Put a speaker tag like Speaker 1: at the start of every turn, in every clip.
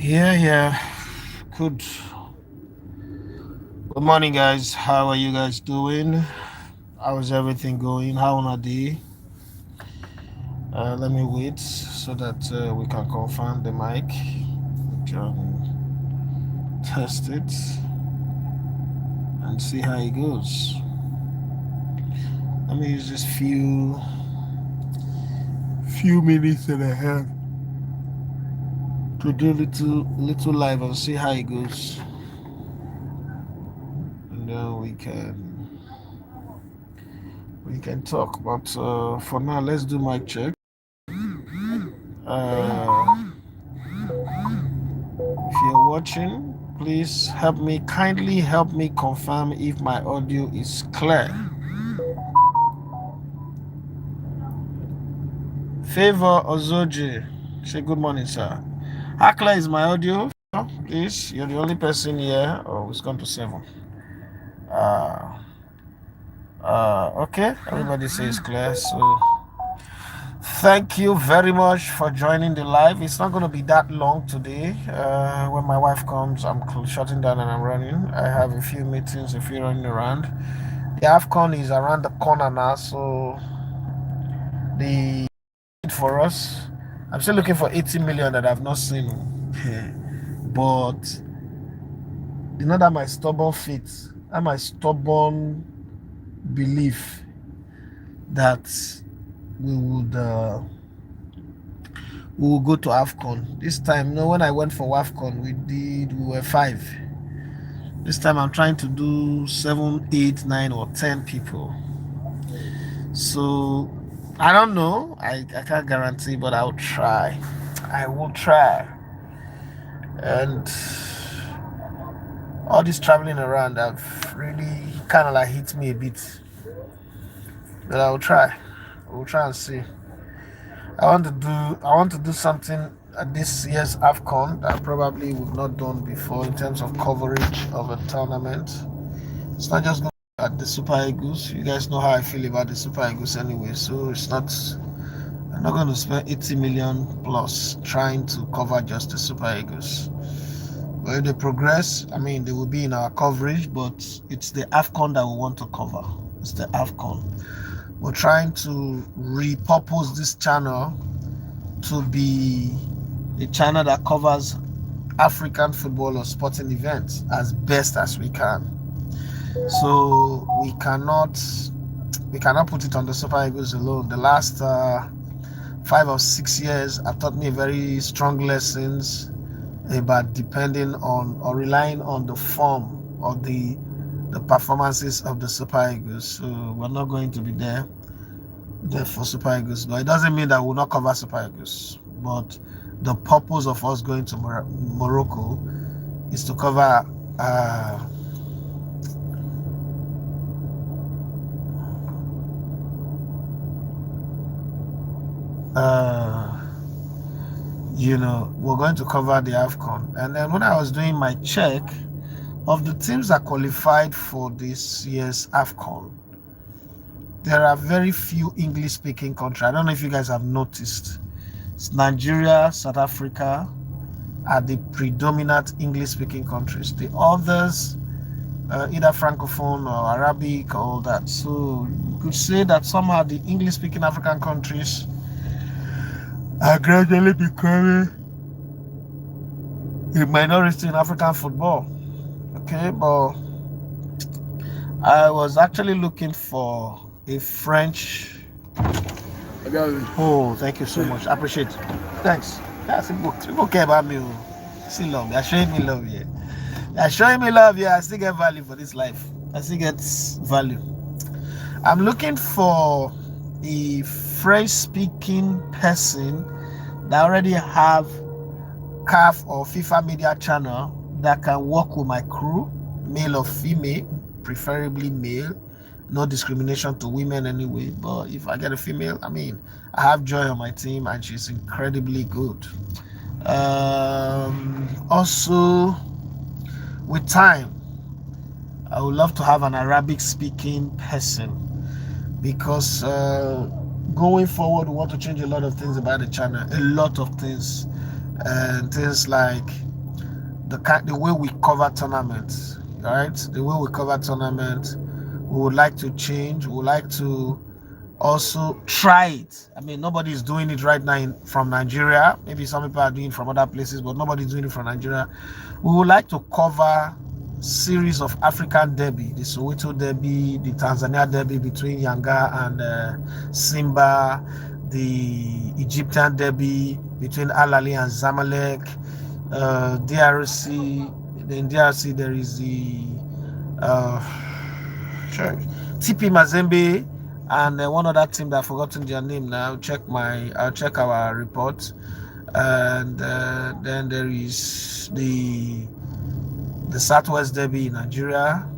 Speaker 1: Yeah. Good. Good morning, guys. How are you guys doing? How is everything going? How on a day? Let me wait so that we can confirm the mic. We can test it and see how it goes. Let me use this few minutes and a half to do little live and see how it goes, and then we can talk. But for now, let's do mic check. Uh, if you're watching, please kindly help me confirm if my audio is clear. Favor Ozoji, say good morning, sir. How clear is my audio? Please, you're the only person here. Oh, it's gone to 7. Uh, okay, everybody says clear. So thank you very much for joining the live. It's not going to be that long today. When my wife comes, I'm shutting down and I'm running. I have a few meetings, a few running around. The AFCON is around the corner now, so the for us, I'm still looking for 80 million that I've not seen. But you know that my stubborn faith and my stubborn belief that we would we will go to AFCON. This time, when I went for AFCON, we were 5. This time I'm trying to do 7, 8, 9, or 10 people. So I don't know. I can't guarantee, but I'll try. I will try. And all this traveling around have really kind of like hit me a bit. But I will try. We'll try and see. I want to do something at this year's AFCON that probably we've not done before in terms of coverage of a tournament. It's not just going at the Super Eagles. You guys know how I feel about the Super Eagles anyway, so I'm not going to spend 80 million plus trying to cover just the Super Eagles. But if they progress, they will be in our coverage, but it's the AFCON that we want to cover. It's the AFCON. We're trying to repurpose this channel to be a channel that covers African football or sporting events as best as we can. So we cannot put it on the Super Eagles alone. The last 5 or 6 years have taught me very strong lessons about depending on or relying on the form or the performances of the Super Eagles. So we're not going to be there for Super Eagles, but it doesn't mean that we'll not cover Super Eagles. But the purpose of us going to Morocco is to cover we're going to cover the AFCON. And then when I was doing my check of the teams that qualified for this year's AFCON, there are very few English-speaking countries. I don't know if you guys have noticed. It's Nigeria, South Africa are the predominant English-speaking countries. The others, either Francophone or Arabic, all that. So you could say that somehow the English-speaking African countries are gradually becoming a minority in African football. Okay, but I was actually looking for a French. Oh, thank you so much. I appreciate it. Thanks. That's people care about me. Still love. They're showing me love here. They're showing me love here. I still get value for this life. I still get value. I'm looking for a French-speaking person that already have CAF or FIFA media channel that can work with my crew, male or female, preferably male. No discrimination to women anyway, but if I get a female, I have Joy on my team and she's incredibly good. Also, with time, I would love to have an Arabic speaking person because going forward, we want to change a lot of things about the channel, a lot of things, and things like the way we cover tournaments, right? The way we cover tournaments, we would like to change. We would like to also try it. I mean, nobody's doing it right now from Nigeria. Maybe some people are doing it from other places, but nobody's doing it from Nigeria. We would like to cover series of African derby, the Soweto derby, the Tanzania derby between Yanga and Simba, the Egyptian derby between Al Ahly and Zamalek, DRC. In DRC there is the uh, TP Mazembe and one other team that I've forgotten their name now. I'll check our report, and then there is the Southwest Derby in Nigeria,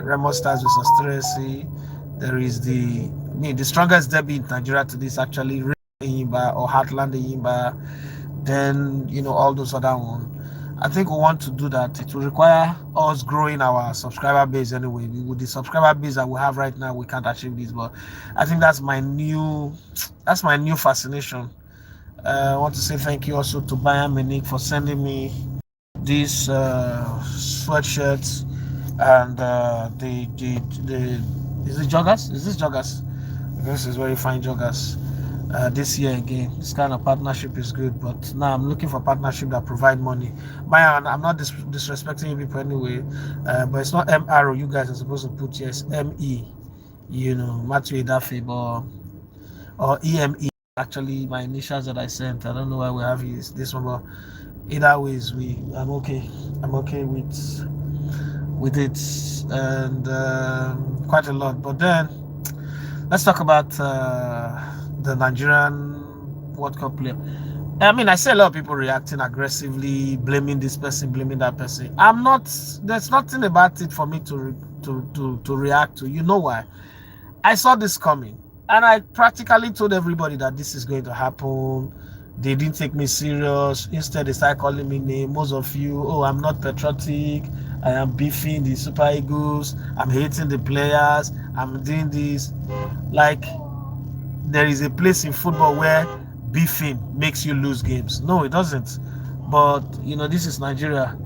Speaker 1: Remo Stars versus Tracy. There is the strongest derby in Nigeria to this actually Yimba or Heartland Yimba. Then all those other ones. I think we want to do that. It will require us growing our subscriber base anyway. With the subscriber base that we have right now, we can't achieve this. But I think that's my new fascination. I want to say thank you also to Bayern Munich for sending me these sweatshirts and the is it joggers? Is this joggers? This is very fine joggers. This year again, this kind of partnership is good, but now I'm looking for partnership that provide money. Bayern, I'm not disrespecting you people anyway, but it's not MRO. You guys are supposed to put yes ME, Matthew Daffy or EME. Actually, my initials that I sent, I don't know why we have this one, but either ways, I'm okay. I'm okay with it, and quite a lot. But then let's talk about the Nigerian World Cup player. I mean, I see a lot of people reacting aggressively, blaming this person, blaming that person. There's nothing about it for me to react to. You know why? I saw this coming, and I practically told everybody that this is going to happen. They didn't take me serious. Instead, they started calling me names. Most of you, oh, I'm not patriotic. I am beefing the Super Eagles. I'm hating the players. I'm doing this. Like, there is a place in football where beefing makes you lose games. No, it doesn't. But, this is Nigeria.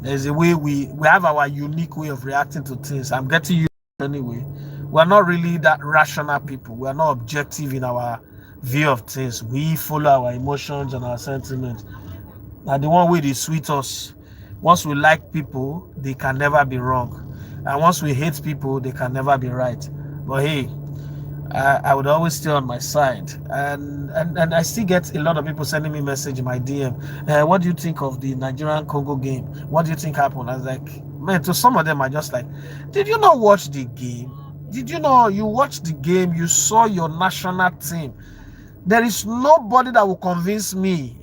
Speaker 1: There's a way we have our unique way of reacting to things. I'm getting you anyway. We're not really that rational people. We're not objective in our view of things. We follow our emotions and our sentiments. Now, the one way they sweet us. Once we like people, they can never be wrong. And once we hate people, they can never be right. But hey, I would always stay on my side, and I still get a lot of people sending me message in my DM. What do you think of the Nigerian Congo game? What do you think happened? I was like, man, to some of them, I just like, did you not watch the game? Did you know you watched the game? You saw your national team. There is nobody that will convince me.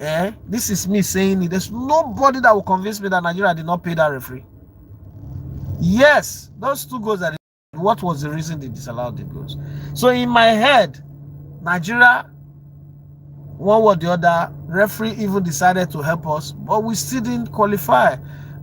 Speaker 1: This is me saying it. There's nobody that will convince me that Nigeria did not pay that referee. Yes, those 2 goals that. What was the reason they disallowed the goals? So in my head, Nigeria, one or the other, referee even decided to help us, but we still didn't qualify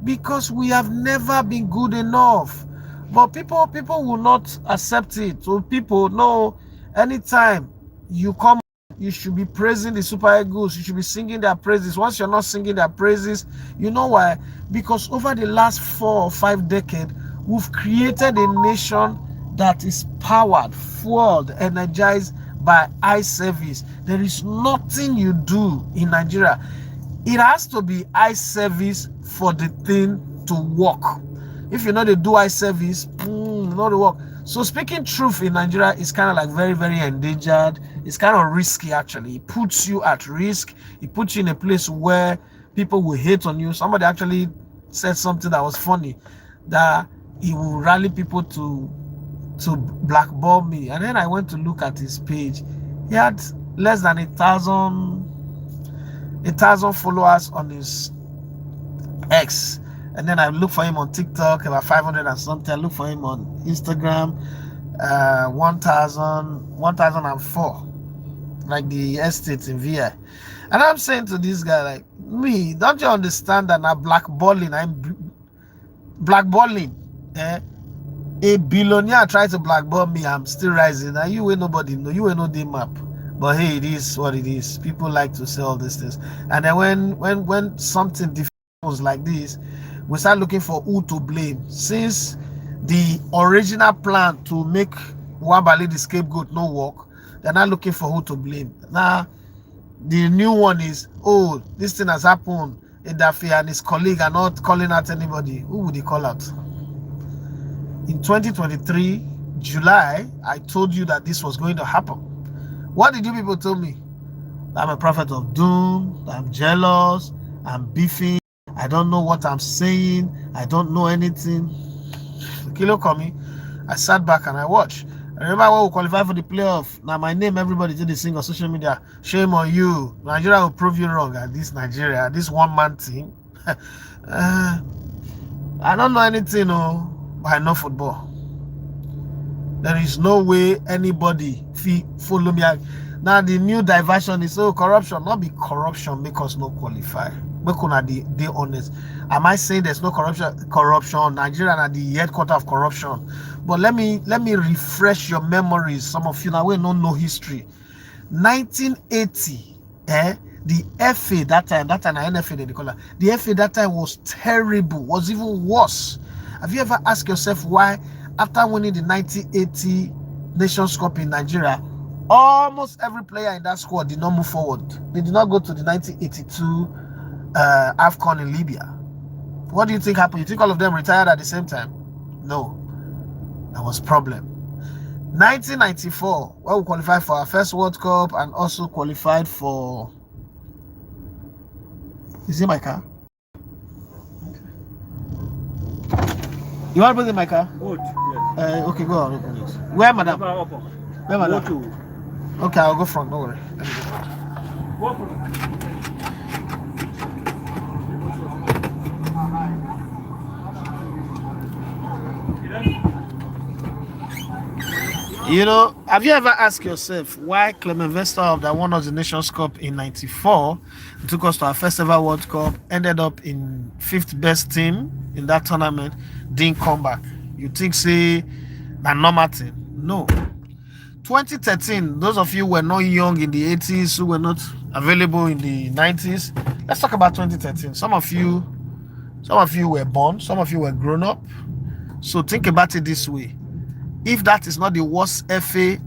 Speaker 1: because we have never been good enough. But people will not accept it. So people know anytime you come, you should be praising the Super Eagles. You should be singing their praises. Once you're not singing their praises, you know why? Because over the last 4 or 5 decades, we've created a nation that is powered, fueled, energized by eye service. There is nothing you do in Nigeria. It has to be eye service for the thing to work. If you know they do eye service, not the work. So speaking truth in Nigeria is kind of like very, very endangered. It's kind of risky actually. It puts you at risk. It puts you in a place where people will hate on you. Somebody actually said something that was funny, that he will rally people to blackball me. And then I went to look at his page. He had less than 1,000 followers on his X. And then I look for him on TikTok, about 500 and something. I look for him on Instagram, 1,004, like the estate in VI. And I'm saying to this guy, like, me, don't you understand that now blackballing? I'm blackballing. A billionaire tried to blackball me. I'm still rising. Now you ain't nobody know. You ain't no day map. But hey, it is what it is. People like to say all these things. And then when something different happens like this, we start looking for who to blame. Since the original plan to make Wabali the scapegoat no work, they're not looking for who to blame. Now, the new one is, oh, this thing has happened. Edafi and his colleague are not calling out anybody. Who would he call out? In 2023, July, I told you that this was going to happen. What did you people tell me? I'm a prophet of doom, I'm jealous, I'm beefing, I don't know what I'm saying, I don't know anything. Kilo Komi, I sat back and I watched. I remember when we qualified for the playoff. Now my name, everybody did this thing on social media. Shame on you. Nigeria will prove you wrong. And this Nigeria, this one-man team. I don't know anything, but I know football. There is no way anybody follow me. Now the new diversion is corruption. Not be corruption make us not qualify. Make una dey honest. Am I saying there's no corruption? Corruption. Nigeria are the headquarters of corruption. But let me refresh your memories. Some of you now we don't know history. 1980, the FA that time NFA they call it. The FA that time was terrible. Was even worse. Have you ever asked yourself why after winning the 1980 Nations Cup in Nigeria, almost every player in that squad did not move forward? They did not go to the 1982 AFCON in Libya. What do you think happened? You think all of them retired at the same time? No, that was problem. 1994, where we qualified for our first World Cup and also qualified for. Is it my car? Okay. You want to put in my car?
Speaker 2: Good. Yes.
Speaker 1: Okay, go on. Open it. Where, madam? Where, madam? Okay, I'll go front. Don't worry. Let me go front. You know, have you ever asked yourself why Clement Vesta that won us the Nations Cup in '94 took us to our first ever World Cup, ended up in 5th best team in that tournament, didn't come back? You think say that normal thing? No. 2013, those of you who were not young in the 80s, who were not available in the 90s, let's talk about 2013. Some of you were born, some of you were grown up. So think about it this way. If that is not the worst FA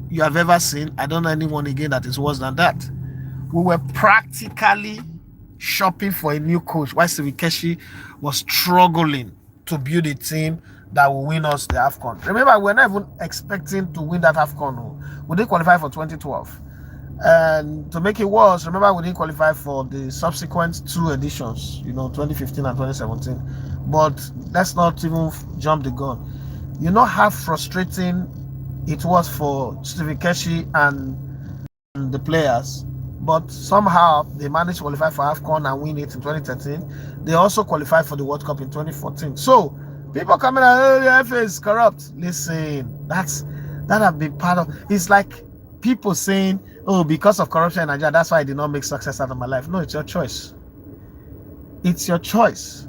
Speaker 1: you have ever seen, I don't know anyone again that is worse than that. We were practically shopping for a new coach while Steve Keshi was struggling to build a team that will win us the AFCON. Remember, we're not even expecting to win that AFCON. We didn't qualify for 2012. And to make it worse, remember, we didn't qualify for the subsequent 2 editions, 2015 and 2017. But let's not even jump the gun. You know how frustrating it was for Steve Keshi and the players, but somehow they managed to qualify for AFCON and win it in 2013. They also qualified for the World Cup in 2014. So people coming out, oh, the FA is corrupt. Listen, that have been part of. It's like people saying, oh, because of corruption in Nigeria, that's why I did not make success out of my life. No, it's your choice. It's your choice.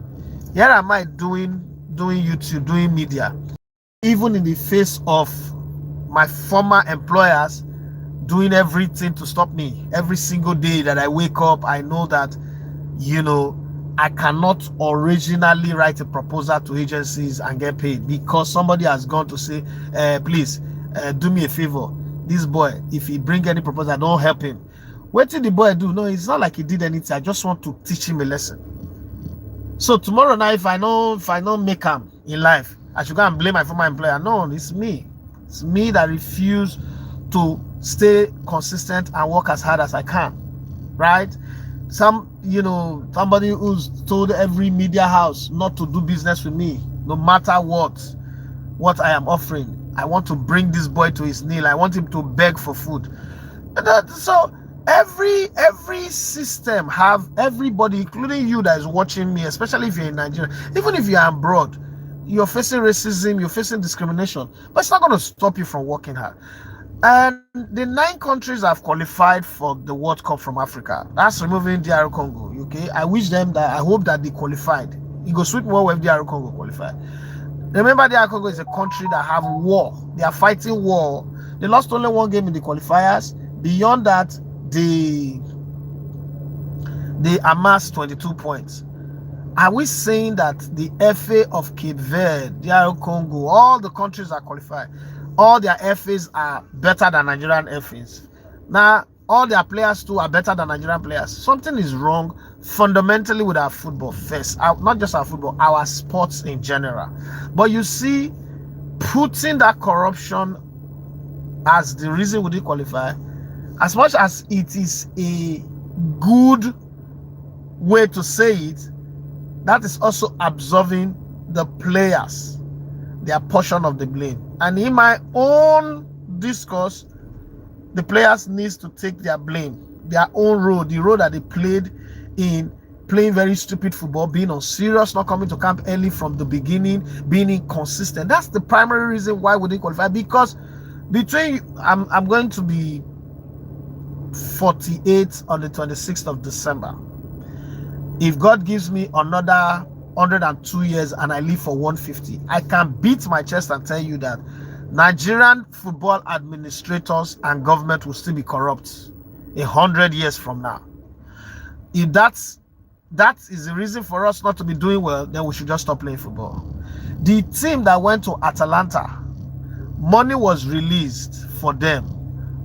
Speaker 1: Here am I doing YouTube, doing media, even in the face of my former employers doing everything to stop me. Every single day that I wake up, I know that, I cannot originally write a proposal to agencies and get paid because somebody has gone to say, please, do me a favor. This boy, if he bring any proposal, don't help him. What did the boy do? No, it's not like he did anything. I just want to teach him a lesson. So tomorrow night, if I don't make him in life, I should go and blame my former employer. No, it's me. It's me that refuse to stay consistent and work as hard as I can. Right? Somebody who's told every media house not to do business with me, no matter what I am offering. I want to bring this boy to his knee. I want him to beg for food. So every system have everybody, including you that is watching me, especially if you're in Nigeria, even if you're abroad, you're facing racism, you're facing discrimination, but it's not going to stop you from working hard. And the 9 countries have qualified for the World Cup from Africa. That's removing DR Congo. Okay, I hope that they qualified. It goes sweet more if DR Congo qualified. Remember, DR Congo is a country that have war. They are fighting war. They lost only 1 game in the qualifiers. Beyond that, they amassed 22 points. Are we saying that the FA of Cape Verde, DR Congo, all the countries that qualify, all their FAs are better than Nigerian FAs? Now, all their players too are better than Nigerian players. Something is wrong fundamentally with our football first. Not just our football, our sports in general. But you see, putting that corruption as the reason we didn't qualify, as much as it is a good way to say it, that is also absolving the players their portion of the blame. And in my own discourse, the players needs to take their blame, their own role, the role that they played in playing very stupid football, being unserious, not coming to camp early from the beginning, being inconsistent. That's the primary reason why we didn't qualify. Because between I'm going to be 48 on the 26th of December. If God gives me another 102 years and I live for 150, I can beat my chest and tell you that Nigerian football administrators and government will still be corrupt 100 years from now. If that is the reason for us not to be doing well, then we should just stop playing football. The team that went to Atalanta, money was released for them,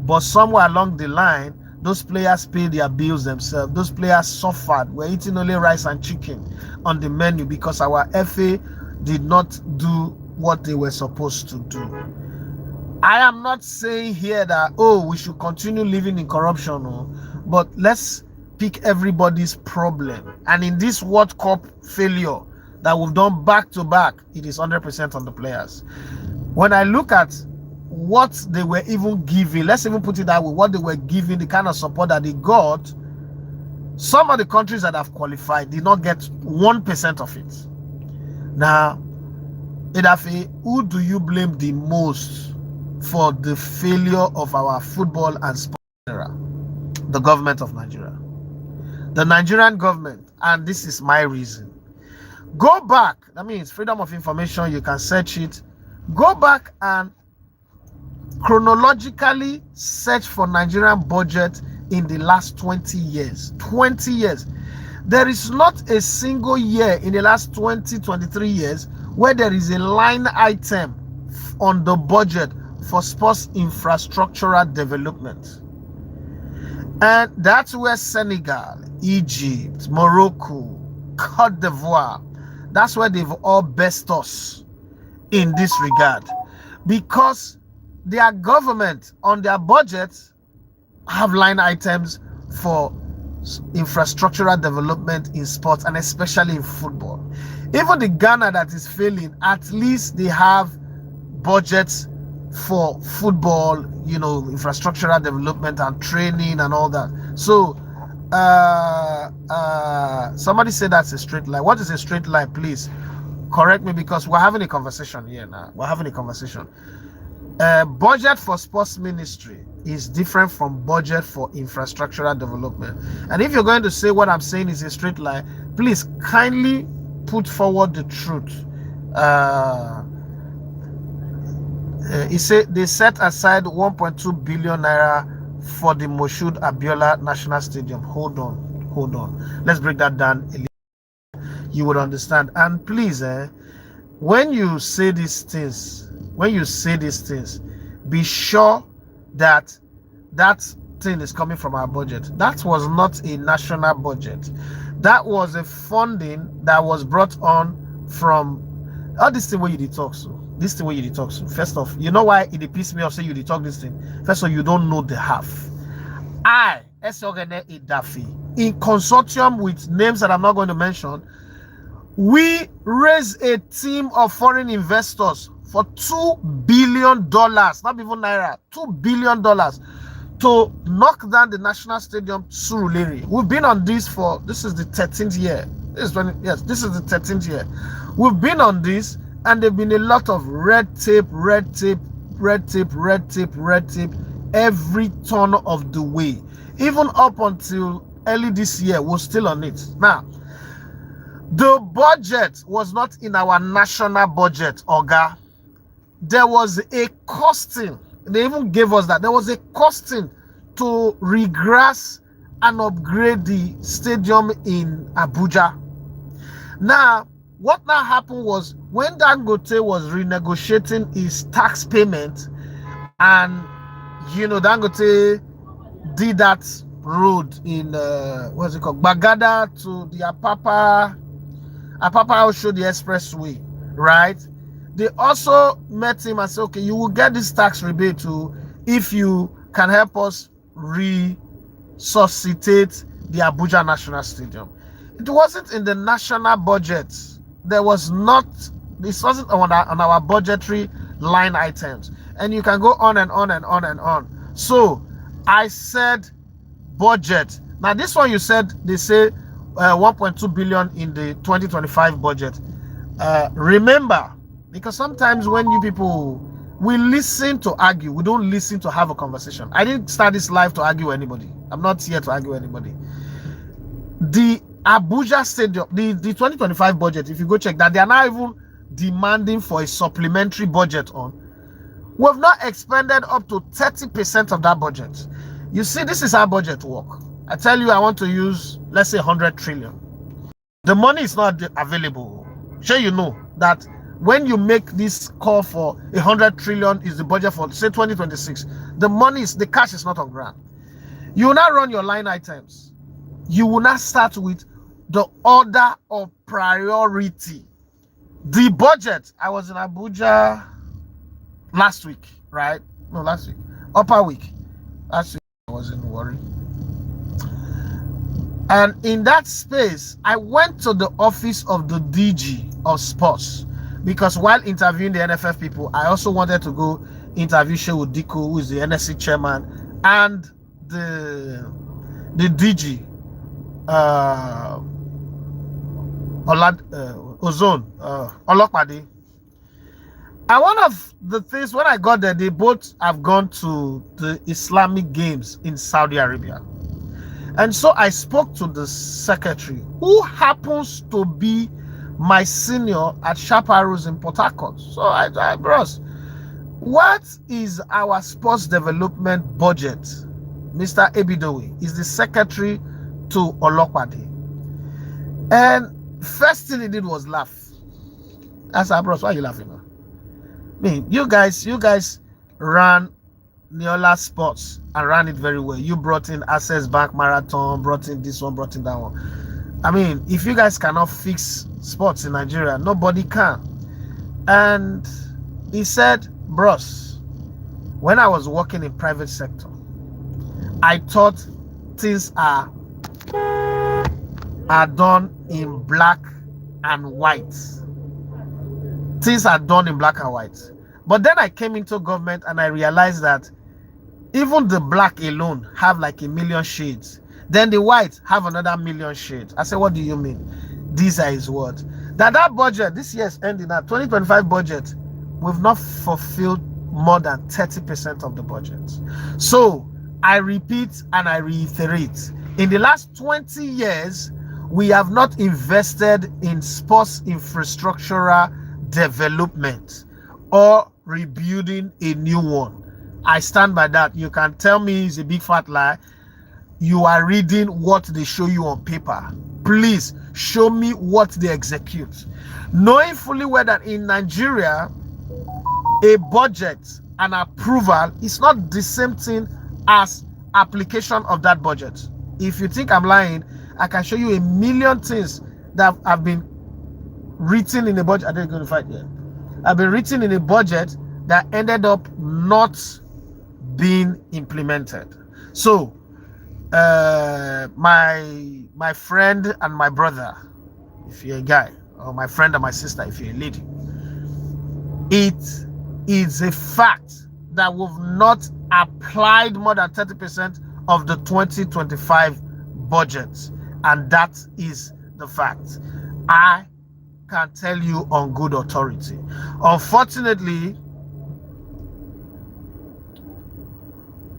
Speaker 1: but somewhere along the line, those players paid their bills themselves. Those players suffered. We're eating only rice and chicken on the menu because our FA did not do what they were supposed to do. I am not saying here that, we should continue living in corruption, but let's pick everybody's problem. And in this World Cup failure that we've done back to back, it is 100% on the players. When I look at what they were even giving, let's even put it that way, what they were giving, the kind of support that they got, some of the countries that have qualified did not get 1% of it. Now, Edafe, who do you blame the most for the failure of our football and sport era? The government of Nigeria. The Nigerian government, and this is my reason. Go back, that means freedom of information, you can search it. Go back and chronologically search for Nigerian budget in the last 20 years. 20 years. There is not a single year in the last 23 years where there is a line item on the budget for sports infrastructural development. And that's where Senegal, Egypt, Morocco, Cote d'Ivoire, that's where they've all best us in this regard. Because their government on their budget have line items for infrastructural development in sports and especially in football. Even the Ghana that is failing, at least they have budgets for football, infrastructural development and training and all that. So somebody said that's a straight line. What is a straight line? Please correct me, because we're having a conversation here now. We're having a conversation. Budget for sports ministry is different from budget for infrastructural development. And if you're going to say what I'm saying is a straight line, please kindly put forward the truth. He said they set aside 1.2 billion naira for the Moshood Abiola National Stadium. Hold on. Let's break that down a little. You would understand. And please, when you say these things, be sure that that thing is coming from our budget. That was not a national budget. That was a funding that was brought on from all this thing where you talk. So this thing where you talk. So first off, you know why it pisses me off? Say you talk this thing. First of all, you don't know the half. I, Esogene Idafi, in consortium with names that I'm not going to mention, we raised a team of foreign investors for $2 billion, not even naira, $2 billion to knock down the national stadium Surulere. We've been on this this is the 13th year. This is the 13th year. We've been on this, and there've been a lot of red tape every turn of the way. Even up until early this year, we're still on it. Now, the budget was not in our national budget, Oga. There was a costing. They even gave us that. There was a costing to regrass and upgrade the stadium in Abuja. Now, what now happened was when Dangote was renegotiating his tax payment, and Dangote did that road in what's it called, Bagada to the Apapa Oshodi Expressway, right? They also met him and said, okay, you will get this tax rebate too if you can help us resuscitate the Abuja National Stadium. It wasn't in the national budget. This wasn't on our budgetary line items. And you can go on and on and on and on. So I said budget. Now this one you said, they say 1.2 billion in the 2025 budget. Remember, because sometimes when you people, we listen to argue, we don't listen to have a conversation. I didn't start this live to argue anybody. I'm not here to argue anybody. The Abuja Stadium, the 2025 budget, if you go check that, they are now even demanding for a supplementary budget on. We've not expended up to 30% of that budget. You see, this is how budget work. I tell you, I want to use, let's say 100 trillion. The money is not available. Sure, you know that when you make this call for 100 trillion is the budget for, say, 2026, the cash is not on ground. You will not run your line items. You will not start with the order of priority. The budget, I was in Abuja last week, right? No, last week. Upper week. Last week I was in Warri. And in that space, I went to the office of the DG of sports, because while interviewing the NFF people, I also wanted to go interview Shehu Diko, who is the NSC chairman, and the DG Olokpade. And one of the things, when I got there, they both have gone to the Islamic Games in Saudi Arabia. And so I spoke to the secretary, who happens to be my senior at Chaparros in Port Harcourt. So I bros, what is our sports development budget? Mr. Ebidowe is the secretary to Olokpade. And first thing he did was laugh. I said, bros, why are you laughing now? I mean, you guys ran Neola Sports and ran it very well. You brought in Access Bank Marathon, brought in this one, brought in that one. I mean, if you guys cannot fix sports in Nigeria, nobody can. And he said, bros, when I was working in private sector, I thought things are done in black and white. Things are done in black and white. But then I came into government and I realized that even the black alone have like 1 million shades. Then the white have another 1 million shades. I said, what do you mean? These are his words. That budget, this year's ending, that 2025 budget, we've not fulfilled more than 30% of the budget. So I repeat and I reiterate, in the last 20 years, we have not invested in sports infrastructural development or rebuilding a new one. I stand by that. You can tell me it's a big fat lie. You are reading what they show you on paper. Please show me what they execute. Knowing fully well that in Nigeria, a budget and approval is not the same thing as application of that budget. If you think I'm lying, I can show you 1 million things that have been written in a budget. I didn't go to fight yet. Have been written in a budget that ended up not being implemented. So my friend and my brother, if you're a guy, or my friend and my sister, if you're a lady, it is a fact that we've not applied more than 30% of the 2025 budget, and that is the fact. I can tell you on good authority. Unfortunately,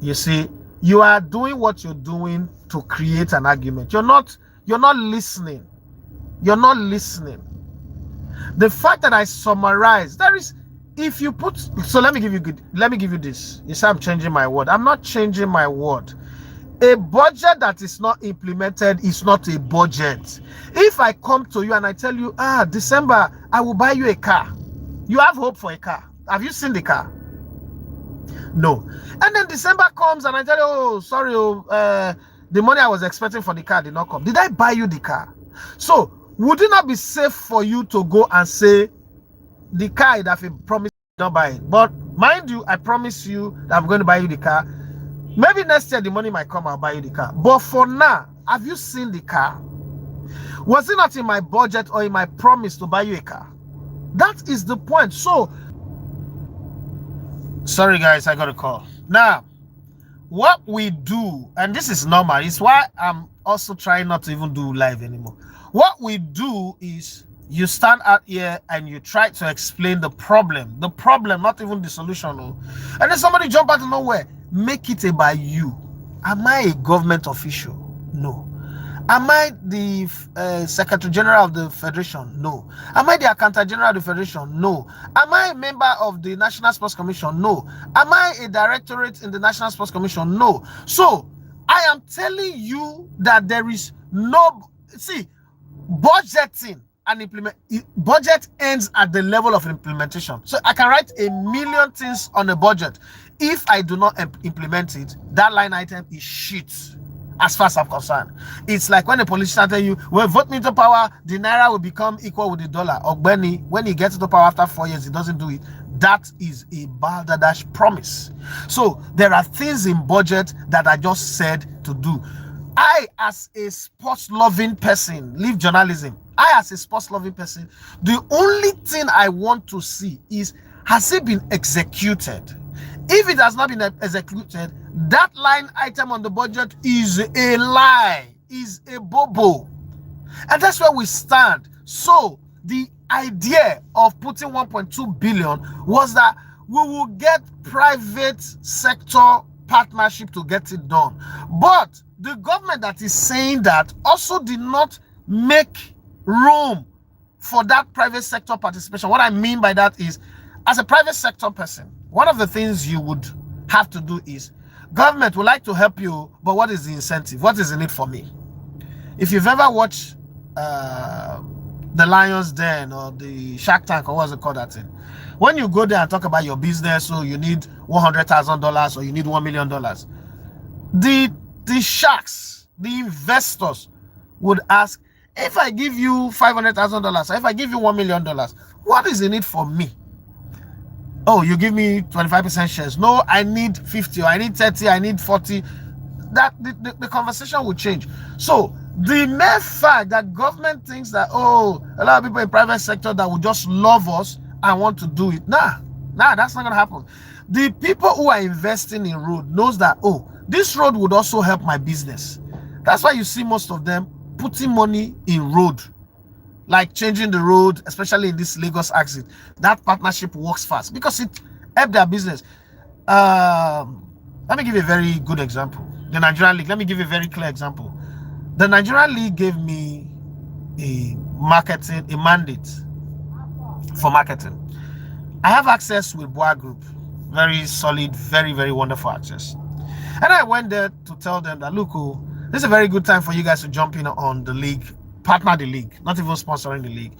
Speaker 1: you see, you are doing what you're doing to create an argument. You're not listening. You're not listening. The fact that I summarize, there is, if you put, so let me give you this. You say I'm changing my word. I'm not changing my word. A budget that is not implemented is not a budget. If I come to you and I tell you, December, I will buy you a car. You have hope for a car. Have you seen the car? No. And then December comes and I tell you, oh, sorry, the money I was expecting for the car did not come. Did I buy you the car? So, would it not be safe for you to go and say, the car that I promised not buy it? But mind you, I promise you that I'm going to buy you the car. Maybe next year the money might come, I'll buy you the car. But for now, have you seen the car? Was it not in my budget or in my promise to buy you a car? That is the point. So, sorry guys, I got a call. Now, what we do, and this is normal, it's why I'm also trying not to even do live anymore. What we do is you stand out here and you try to explain the problem, not even the solution. No. And then somebody jump out of nowhere. Make it about you. Am I a government official? No. Am I the Secretary General of the Federation? No. Am I the Accountant General of the Federation? No. Am I a member of the National Sports Commission? No. Am I a directorate in the National Sports Commission? No. So, I am telling you that there is no... See, budgeting and budget ends at the level of implementation. So, I can write a million things on a budget. If I do not implement it, that line item is shit. As far as I'm concerned, it's like when a politician tell you, well, vote me into power, the naira will become equal with the dollar. Or when he gets into power after 4 years, he doesn't do it. That is a balderdash promise. So there are things in budget that I just said to do. I, as a sports-loving person, leave journalism. I, as a sports-loving person, the only thing I want to see is, has it been executed? If it has not been executed, that line item on the budget is a lie, is a bobo. And that's where we stand. So the idea of putting 1.2 billion was that we will get private sector partnership to get it done. But the government that is saying that also did not make room for that private sector participation. What I mean by that is, as a private sector person, one of the things you would have to do is, government would like to help you, but what is the incentive? What is in it for me? If you've ever watched The Lion's Den or the Shark Tank, or what's it called, that thing? When you go there and talk about your business, so you need $100,000 or you need $1 million, the sharks, the investors would ask, if I give you $500,000, if I give you $1 million, what is in it for me? Oh, you give me 25% shares. No, I need 50, or I need 30, I need 40. That the conversation will change. So the mere fact that government thinks that, oh, a lot of people in private sector that will just love us and want to do it. Nah, that's not gonna happen. The people who are investing in road knows that, oh, this road would also help my business. That's why you see most of them putting money in road, like changing the road, especially in this Lagos exit. That partnership works fast because it helps their business. Let me give you a very good example. The Nigerian League. Let me give you a very clear example. The Nigerian League gave me a mandate for marketing. I have access with Boa Group. Very solid, very, very wonderful access. And I went there to tell them that, look, this is a very good time for you guys to jump in on the league, partner the league, not even sponsoring the league.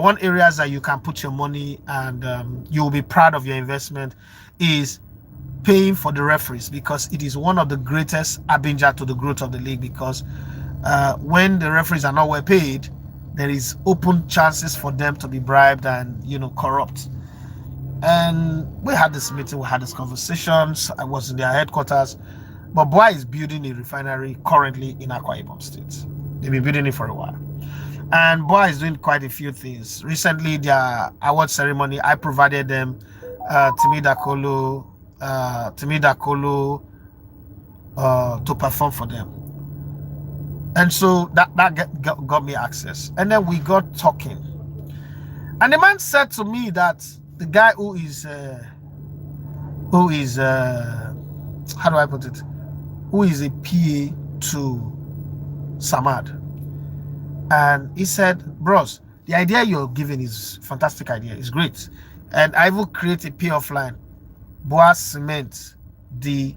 Speaker 1: One areas that you can put your money and you will be proud of your investment is paying for the referees, because it is one of the greatest harbinger to the growth of the league, because when the referees are not well paid, there is open chances for them to be bribed and, corrupt. And we had this meeting, we had these conversations. I was in their headquarters, but Boa is building a refinery currently in Akwa Ibom State. They've been building it for a while, and Boa is doing quite a few things. Recently, their award ceremony, I provided them Timida Kolo to perform for them, and so that got me access. And then we got talking, and the man said to me that the guy who is how do I put it, who is a PA to Samad, and he said, bros, the idea you're giving is fantastic idea, it's great, and I will create a payoff line. Boa cement the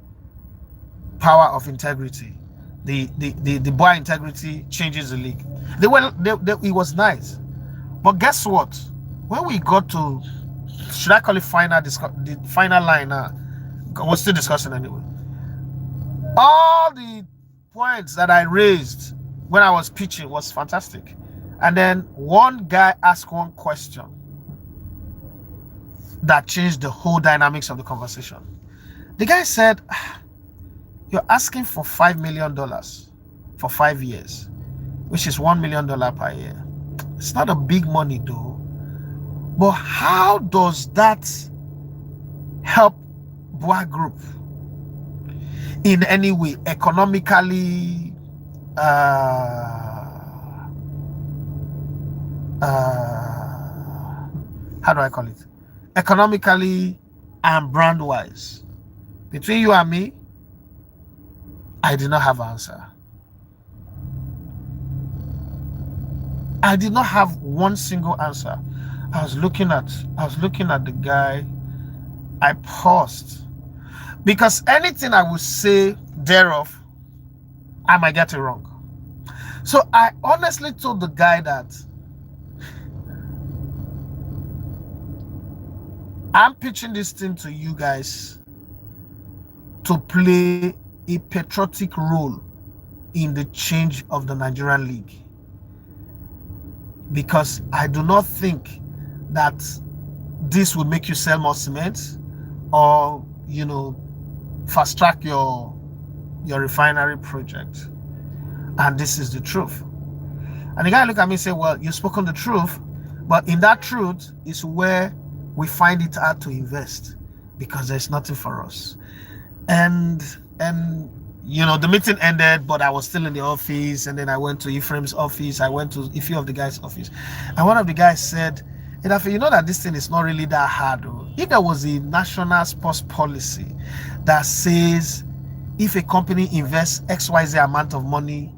Speaker 1: power of integrity. The boy integrity changes the league. It was nice. But guess what? When we got to, should I call it the final line now? We're still discussing anyway. All the points that I raised when I was pitching was fantastic. And then one guy asked one question that changed the whole dynamics of the conversation. The guy said, you're asking for $5 million for 5 years, which is $1 million per year. It's not a big money though. But how does that help Boa Group in any way, economically, how do I call it? Economically and brand wise? Between you and me, I did not have an answer. I did not have one single answer. I was looking at the guy. I paused, because anything I would say thereof, I might get it wrong. So I honestly told the guy that I'm pitching this thing to you guys to play a patriotic role in the change of the Nigerian league, because I do not think that this will make you sell more cement or, fast track your refinery project. And this is the truth. And the guy looked at me and said, well, you've spoken the truth, but in that truth is where we find it hard to invest, because there's nothing for us. And the meeting ended, but I was still in the office, and then I went to Ephraim's office. I went to a few of the guys' office, and one of the guys said, that this thing is not really that hard. If there was a national sports policy that says if a company invests XYZ amount of money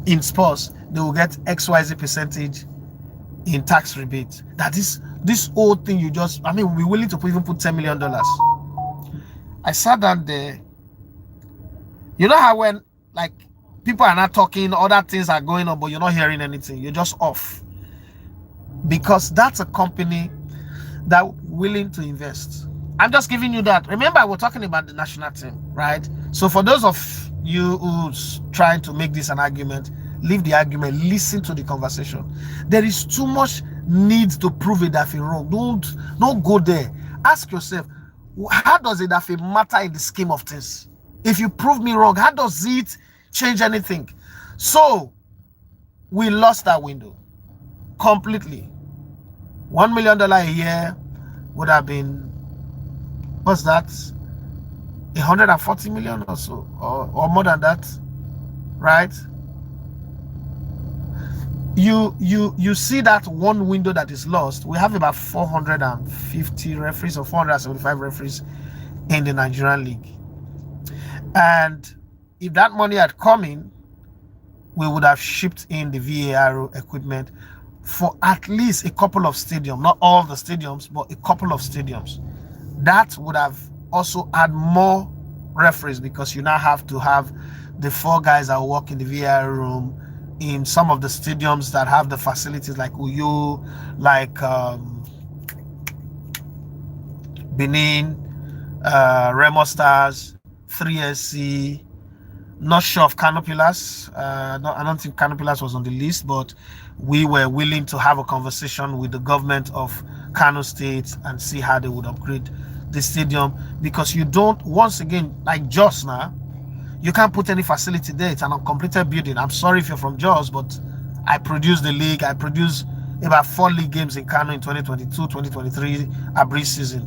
Speaker 1: in sports, they will get XYZ percentage in tax rebate. That is this whole thing we'll be willing to even put $10 million. I sat down there. You know how when people are not talking, other things are going on, but you're not hearing anything. You're just off. Because that's a company that willing to invest. I'm just giving you that. Remember, we're talking about the national team, right? So for those of you who's trying to make this an argument, leave the argument, listen to the conversation. There is too much need to prove it that wrong. Don't go there. Ask yourself, how does it matter in the scheme of things? If you prove me wrong, how does it change anything? So we lost that window completely. $1 million a year would have been, what's that? 140 million or so, or more than that, right? You see that one window that is lost. We have about 450 referees or 475 referees in the Nigerian league. And if that money had come in, we would have shipped in the VAR equipment for at least a couple of stadiums, not all the stadiums, but a couple of stadiums. That would have also had more referees, because you now have to have the 4 guys that work in the VAR room in some of the stadiums that have the facilities like Uyo, like Benin, Remo Stars, 3SC. Not sure of Canopilas. I don't think Canopilas was on the list, but we were willing to have a conversation with the government of Kano State and see how they would upgrade the stadium, because you don't, once again, like Jos now, you can't put any facility there. It's an uncompleted building. I'm sorry if you're from Jos, but I produced the league. I produced about 4 league games in Kano in 2022, 2023, a brief season.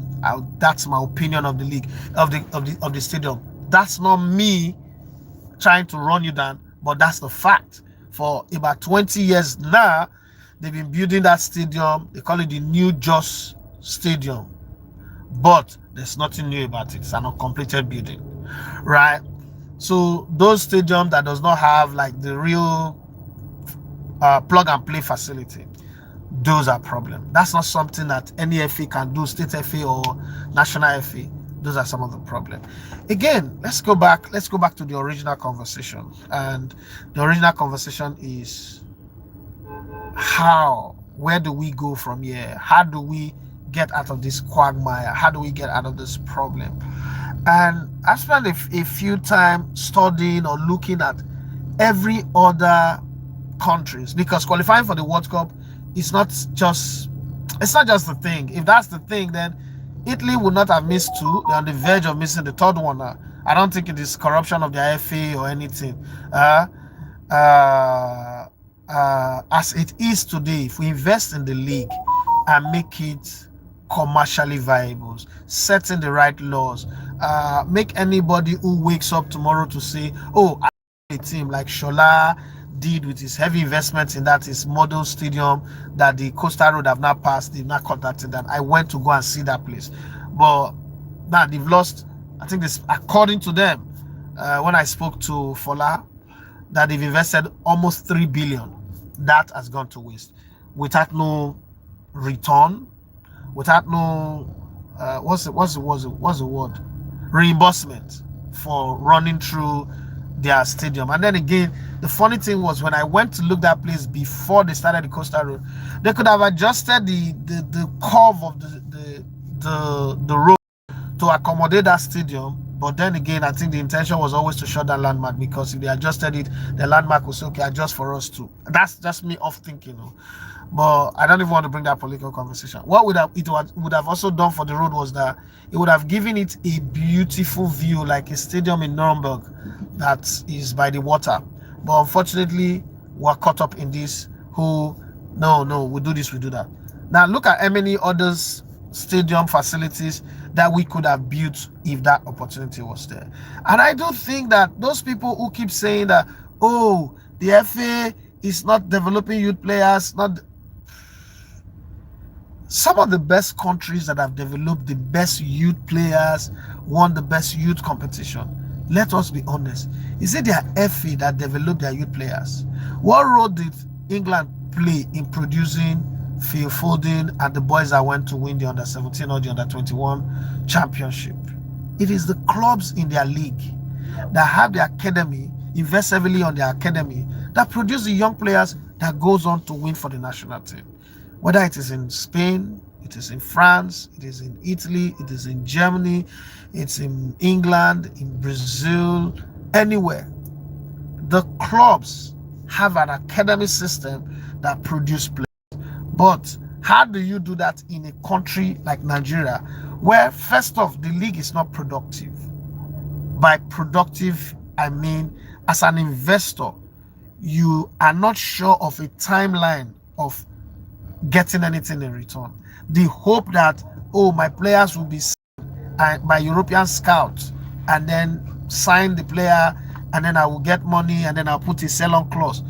Speaker 1: That's my opinion of the league, of the stadium. That's not me trying to run you down, but that's the fact. For about 20 years now, they've been building that stadium. They call it the New Jos Stadium, but there's nothing new about it. It's an uncompleted building, right? So those stadiums that does not have like the real plug and play facility, those are problems. That's not something that any FA can do, state FA or national FA. Those are some of the problem. Again, let's go back to the original conversation. And the original conversation is, where do we go from here? How do we get out of this quagmire? How do we get out of this problem? And I spent a few time studying or looking at every other countries, because qualifying for the World Cup is not just the thing. If that's the thing, then Italy would not have missed two. They're on the verge of missing the third one. I don't think it is corruption of the FA or anything. As it is today, if we invest in the league and make it commercially viable, setting the right laws, make anybody who wakes up tomorrow to say, oh, I a team like Shola did with his heavy investment in that his model stadium that the Coastal Road have not passed, they've not contacted them. I went to go and see that place, but now they've lost. I think this, according to them, when I spoke to Fola, that they've invested almost 3 billion. That has gone to waste without no return, without no what's the word, reimbursement for running through their stadium. And then again, the funny thing was, when I went to look that place before they started the Coastal Road, they could have adjusted the curve of the road to accommodate that stadium. But then again, I think the intention was always to shut that landmark, because if they adjusted it, the landmark was okay, adjust for us too. That's just me off thinking. But I don't even want to bring that political conversation. What would have also done for the road was that it would have given it a beautiful view, like a stadium in Nuremberg that is by the water. But unfortunately, we're caught up in this no, we do this, we do that. Now look at how many others stadium facilities that we could have built if that opportunity was there. And I do think that those people who keep saying that, oh, the FA is not developing youth players, some of the best countries that have developed the best youth players, won the best youth competition. Let us be honest. Is it their FA that developed their youth players? What role did England play in producing Phil Foden and the boys that went to win the under-17 or the under-21 championship? It is the clubs in their league that have the academy, invest heavily on their academy, that produce the young players that goes on to win for the national team. Whether it is in Spain, it is in France, it is in Italy, it is in Germany, it's in England, in Brazil, anywhere. The clubs have an academy system that produce players. But how do you do that in a country like Nigeria, where first off, the league is not productive? By productive, I mean, as an investor, you are not sure of a timeline of getting anything in return. The hope that, oh, my players will be signed by European scouts and then sign the player, and then I will get money, and then I'll put a sell-on clause,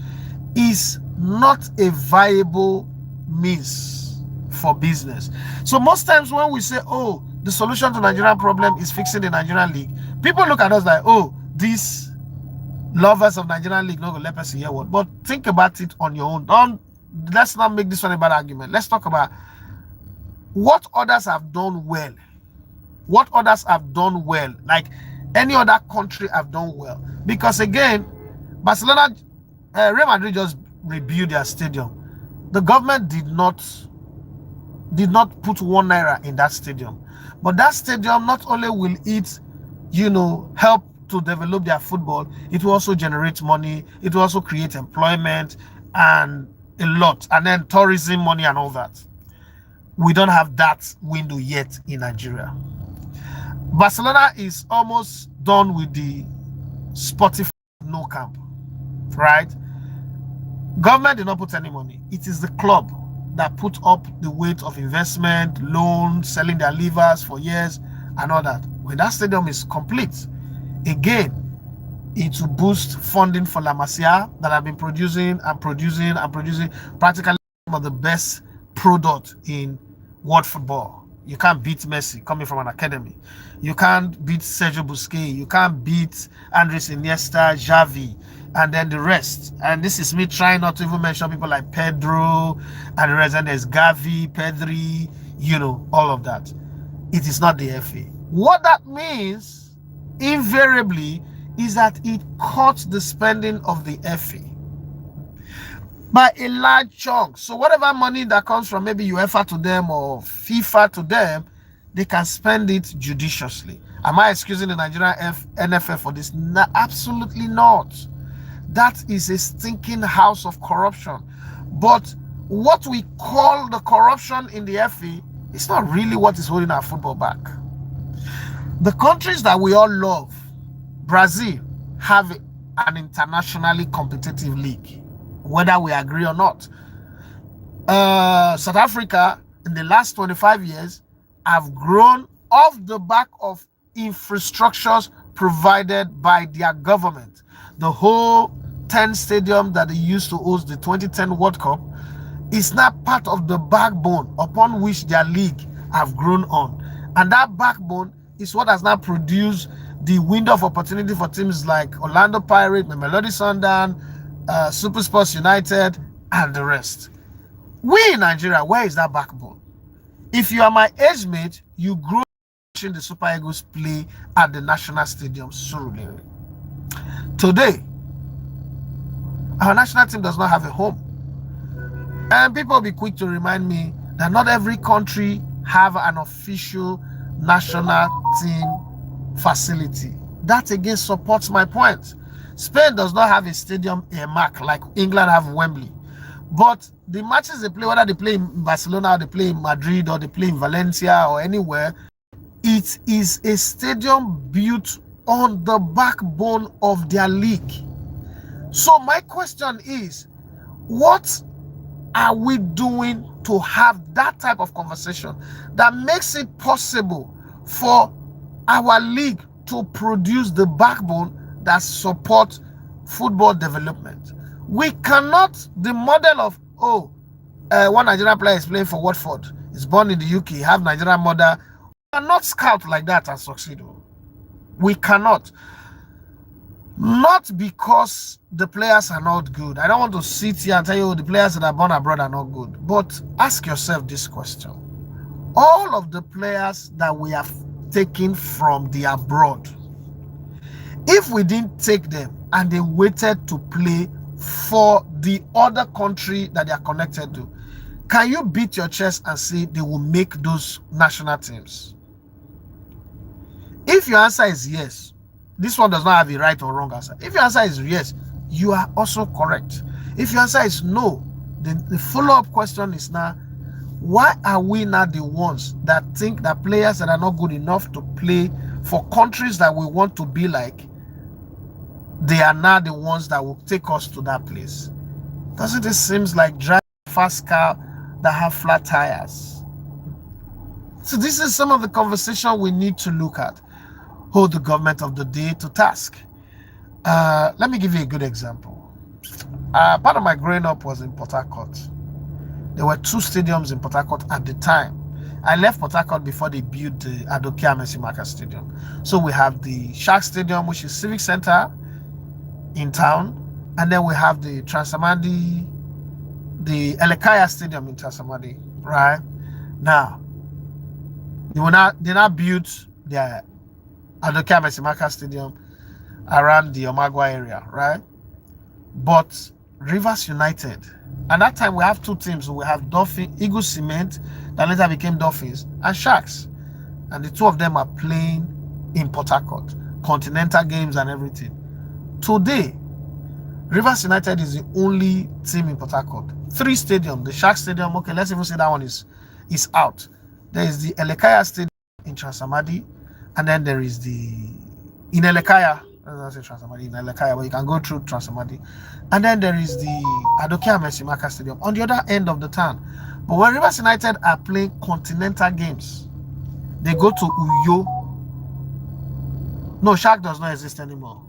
Speaker 1: is not a viable means for business. So most times when we say, oh, the solution to Nigerian problem is fixing the Nigerian league, people look at us like, oh, these lovers of Nigerian league not gonna let us hear what. But think about it on your own. Let's not make this one a bad argument. Let's talk about what others have done well. What others have done well, like any other country have done well. Because again, Barcelona, Real Madrid just rebuilt their stadium. The government did not put 1 naira in that stadium. But that stadium, not only will it, help to develop their football, it will also generate money, it will also create employment and a lot, and then tourism money and all that. We don't have that window yet in Nigeria. Barcelona is almost done with the Spotify No Camp, right? Government did not put any money. It is the club that put up the weight of investment, loans, selling their livers for years and all that. When that stadium is complete, again, it will boost funding for La Masia that have been producing practically some of the best product in world football. You can't beat Messi coming from an academy. You can't beat Sergio Busquets. You can't beat Andres Iniesta, Xavi, and then the rest. And this is me trying not to even mention people like Pedro and the rest. And there's Gavi, Pedri, all of that. It is not the FA. What that means, invariably, is that it cuts the spending of the FA by a large chunk. So whatever money that comes from maybe UEFA to them or FIFA to them, they can spend it judiciously. Am I excusing the Nigerian NFF for this? No, absolutely not. That is a stinking house of corruption. But what we call the corruption in the FA is not really what is holding our football back. The countries that we all love, Brazil, have an internationally competitive league, whether we agree or not. South Africa, in the last 25 years, have grown off the back of infrastructures provided by their government. The whole 10 stadium that they used to host the 2010 World Cup is now part of the backbone upon which their league have grown on. And that backbone is what has now produced the window of opportunity for teams like Orlando Pirates, Mamelodi Sundowns, Super Sports United, and the rest. We in Nigeria, where is that backbone? If you are my age mate, you grew up watching the Super Eagles play at the National Stadium, Surulere. Today, our national team does not have a home. And people will be quick to remind me that not every country have an official national team facility. That again supports my point. Spain does not have a stadium earmark like England have Wembley. But the matches they play, whether they play in Barcelona, or they play in Madrid, or they play in Valencia, or anywhere, it is a stadium built on the backbone of their league. So my question is, what are we doing to have that type of conversation that makes it possible for our league to produce the backbone that supports football development? We cannot, the model of, one Nigerian player is playing for Watford, is born in the UK, have Nigerian mother. We cannot scout like that and succeed. We cannot. Not because the players are not good. I don't want to sit here and tell you the players that are born abroad are not good. But ask yourself this question. All of the players that we have taken from the abroad, if we didn't take them and they waited to play for the other country that they are connected to, can you beat your chest and say they will make those national teams? If your answer is yes, this one does not have a right or wrong answer. If your answer is yes, you are also correct. If your answer is no, then the follow-up question is now, why are we not the ones that think that players that are not good enough to play for countries that we want to be like, they are now the ones that will take us to that place? Doesn't it seem like driving a fast car that have flat tires? So this is some of the conversation we need to look at. Hold the government of the day to task. Let me give you a good example. Part of my growing up was in Port Harcourt. There were 2 stadiums in Port Harcourt at the time. I left Port Harcourt before they built the Adoke Amesimaka Stadium. So we have the Shark Stadium, which is Civic Center in town, and then we have the Transamadi, the Elekaya Stadium in Transamadi, right? Now, they now built their Adoke Amesimaka Stadium around the Omagwa area, right? But Rivers United, at that time we have 2 teams. We have Eagle Cement, that later became Dolphins, and Sharks. And the 2 of them are playing in Port Harcourt, continental games and everything. Today, Rivers United is the only team in Port Harcourt. 3 stadiums, the Shark Stadium, okay, let's even say that one is out. There is the Elekaya Stadium in Transamadi, and then there is in Elekaya, let's say Transamadi, in Elekaya, but you can go through Transamadi. And then there is the Adoke Amesimaka Stadium on the other end of the town. But when Rivers United are playing continental games, they go to Uyo. No, Shark does not exist anymore.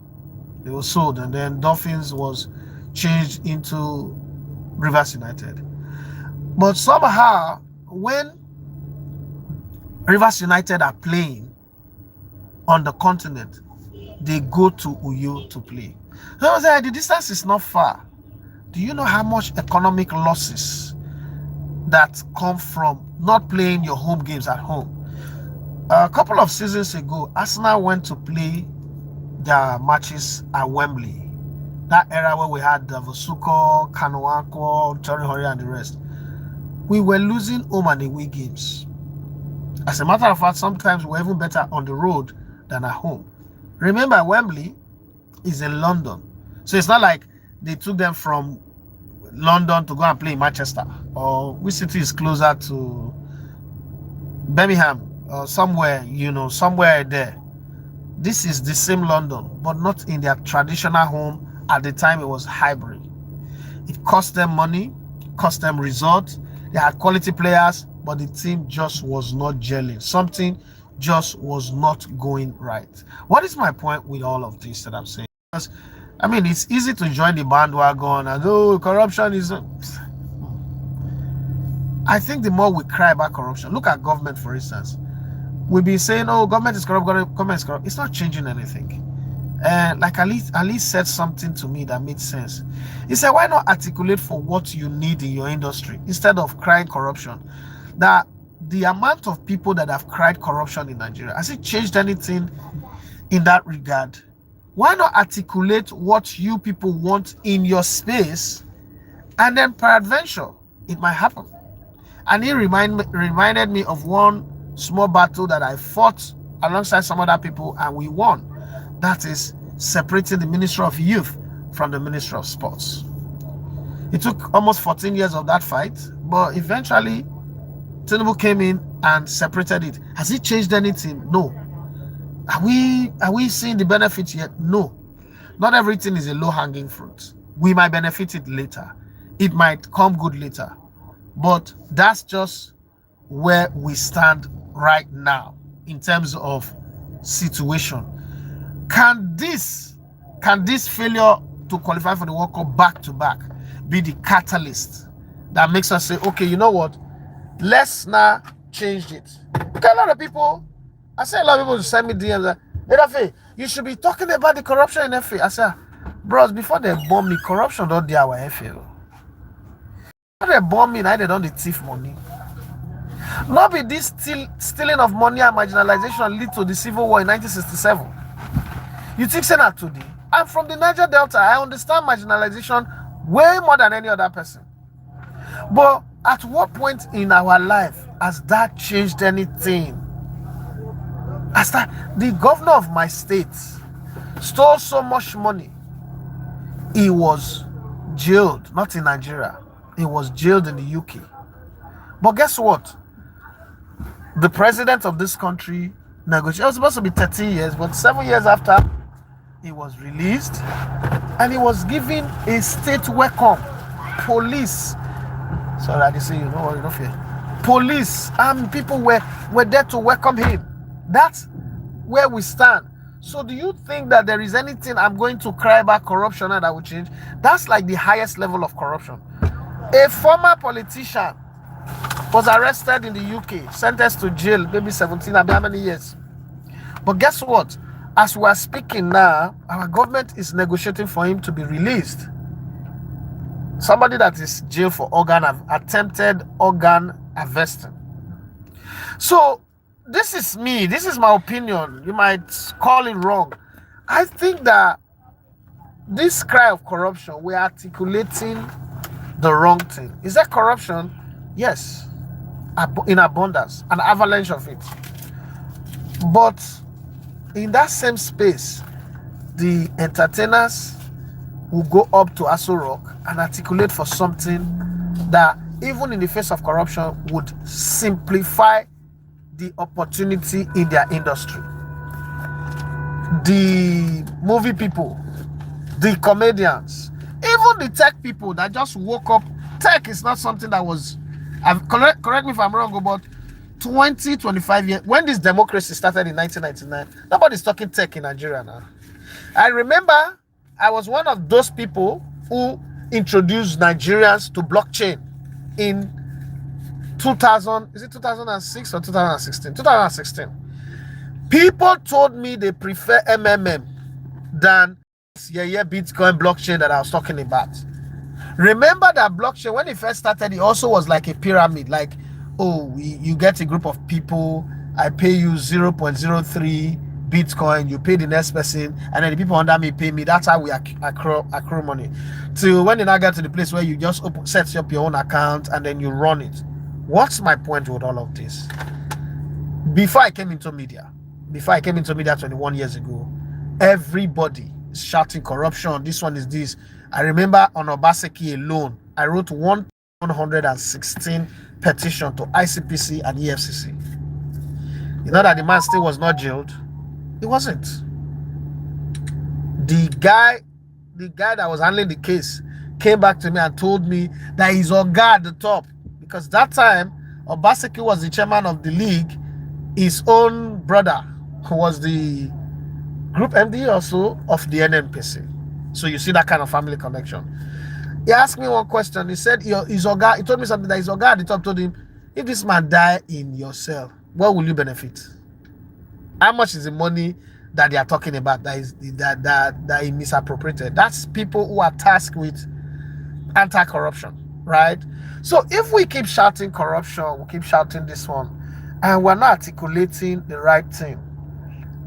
Speaker 1: They were sold, and then Dolphins was changed into Rivers United. But somehow, when Rivers United are playing on the continent, they go to Uyo to play. So I was like, the distance is not far. Do you know how much economic losses that come from not playing your home games at home? A couple of seasons ago, Arsenal went to play their matches at Wembley. That era where we had Vosuko, Kanuako, Tori Hori, and the rest. We were losing home and away games. As a matter of fact, sometimes we're even better on the road than at home. Remember, Wembley is in London. So it's not like they took them from London to go and play in Manchester, or which city is closer to Birmingham or somewhere, somewhere there. This is the same London, but not in their traditional home. At the time, it was hybrid. It cost them money, cost them results. They had quality players, but the team just was not gelling. Something just was not going right. What is my point with all of this that I'm saying? Because, I mean, it's easy to join the bandwagon and, corruption is... I think the more we cry about corruption, look at government, for instance. We've been saying, government is corrupt, government is corrupt. It's not changing anything. Like Ali said something to me that made sense. He said, why not articulate for what you need in your industry instead of crying corruption? That the amount of people that have cried corruption in Nigeria, has it changed anything in that regard? Why not articulate what you people want in your space, and then peradventure it might happen? And he reminded me of one small battle that I fought alongside some other people, and we won. That is separating the Ministry of Youth from the Ministry of Sports. It took almost 14 years of that fight, but eventually Tinubu came in and separated it. Has it changed anything? No. Are we seeing the benefit yet? No. Not everything is a low-hanging fruit. We might benefit it later. It might come good later. But that's just where we stand right now in terms of situation. Can this failure to qualify for the World Cup back-to-back be the catalyst that makes us say, okay, you know what? Let's now change it. Okay, a lot of people, I say a lot of people send me DMs that, hey, you should be talking about the corruption in FA. I say, bros, before they bomb me, corruption don't do our FA. Before they bomb me, now they don't thief money. Not be this stealing of money and marginalization lead to the civil war in 1967. You think say that today? I'm from the Niger Delta. I understand marginalization way more than any other person. But at what point in our life has that changed anything? The governor of my state stole so much money. He was jailed, not in Nigeria. He was jailed in the UK. But guess what? The president of this country negotiated. It was supposed to be 13 years, but 7 years after, he was released and he was given a state welcome. Police. Sorry, I didn't say you know, you don't fear. Police and people were there to welcome him. That's where we stand. So do you think that there is anything I'm going to cry about corruption and that will change? That's like the highest level of corruption. A former politician was arrested in the UK, sentenced to jail, maybe 17, how many years? But guess what? As we are speaking now, our government is negotiating for him to be released. Somebody that is jailed for attempted organ harvesting. So this is me. This is my opinion. You might call it wrong. I think that this cry of corruption, we're articulating the wrong thing. Is that corruption? Yes, in abundance, an avalanche of it. But in that same space, the entertainers will go up to Aso Rock and articulate for something that, even in the face of corruption, would simplify the opportunity in their industry. The movie people, the comedians, even the tech people that just woke up. Tech is not something that was, correct me if I'm wrong, but 25 years, when this democracy started in 1999, nobody's talking tech in Nigeria now. I remember I was one of those people who introduced Nigerians to blockchain in 2006 or 2016? 2016. People told me they prefer MMM than Bitcoin blockchain that I was talking about. Remember that blockchain, when it first started, it also was like a pyramid, like, you get a group of people, I pay you 0.03 Bitcoin, you pay the next person, and then the people under me pay me. That's how we accrue money. Till when you now get to the place where you just set up your own account and then you run it. What's my point with all of this? Before I came into media 21 years ago, everybody is shouting corruption. This one is this. I remember on Obaseki alone, I wrote 116 petition to ICPC and EFCC. You know that the man still was not jailed. He wasn't. The guy that was handling the case came back to me and told me that he's Oga at the top, because that time Obaseki was the chairman of the league. His own brother, who was the group MD also of the NNPC. So you see that kind of family connection. He asked me one question. He said, "Is Oga?" He told me something that his Oga at the top told him, "If this man die in your cell, what will you benefit? How much is the money that they are talking about that he misappropriated?" That's people who are tasked with anti-corruption, right? So if we keep shouting corruption, we keep shouting this one, and we're not articulating the right thing.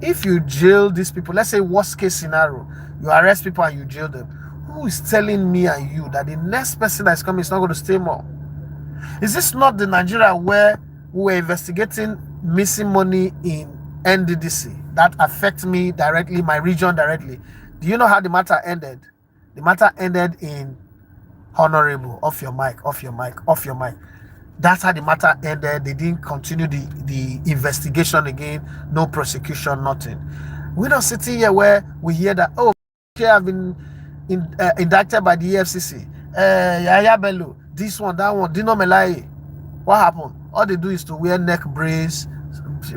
Speaker 1: If you jail these people, let's say worst case scenario, you arrest people and you jail them, who is telling me and you that the next person that is coming is not going to stay more? Is this not the Nigeria where we were investigating missing money in NDDC that affects me directly, my region directly? Do you know how the matter ended? The matter ended in honorable, off your mic. That's how the matter ended. They didn't continue the investigation again. No prosecution, nothing. We're not sitting here where we hear that, oh, they have been indicted by the EFCC. Yaya Bello, this one, that one, Dino Melai. What happened? All they do is to wear neck brace,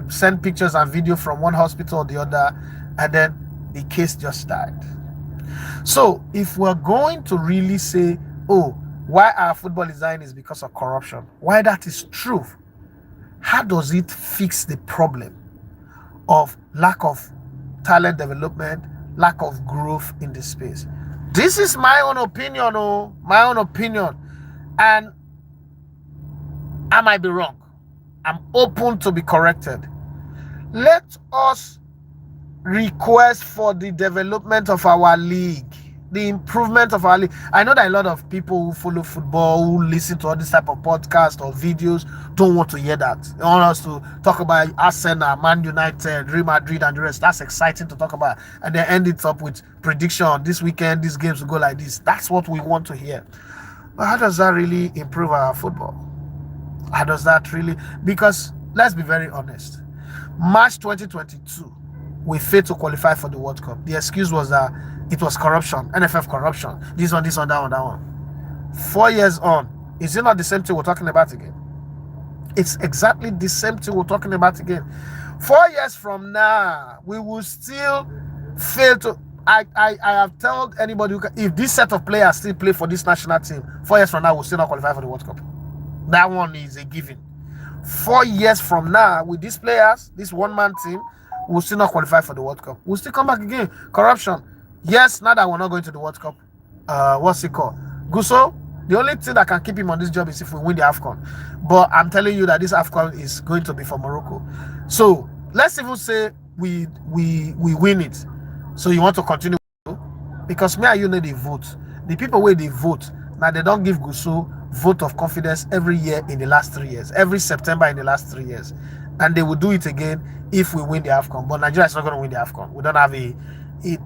Speaker 1: send pictures and video from one hospital or the other, and then the case just died. So if we're going to really say, oh, why our football is dying is because of corruption, why that is true, how does it fix the problem of lack of talent development, lack of growth in the space? This is my own opinion, and I might be wrong. I'm open to be corrected. Let us request for the development of our league, the improvement of our league. I know that a lot of people who follow football, who listen to all this type of podcast or videos, don't want to hear that. They want us to talk about Arsenal, Man United, Real Madrid, and the rest. That's exciting to talk about. And they end it up with prediction. This weekend, these games will go like this. That's what we want to hear. But how does that really improve our football? How does that really? Because let's be very honest. March 2022, we failed to qualify for the World Cup. The excuse was that it was corruption, NFF corruption, this one, that one. 4 years on, is it not the same thing we're talking about again? It's exactly the same thing we're talking about again. 4 years from now, we will still fail to. I have told anybody if this set of players still play for this national team, 4 years from now, we'll still not qualify for the World Cup. That one is a given. 4 years from now, with these players, this one-man team, we'll still not qualify for the World Cup. We'll still come back again. Corruption. Yes, now that we're not going to the World Cup. What's it called? Guso, the only thing that can keep him on this job is if we win the AFCON. But I'm telling you that this AFCON is going to be for Morocco. So let's even say we win it. So you want to continue? Because me and you need a vote. The people where they vote, now they don't give Guso vote of confidence every year in the last 3 years. Every September in the last 3 years. And they will do it again if we win the AFCON. But Nigeria is not going to win the AFCON. We don't have a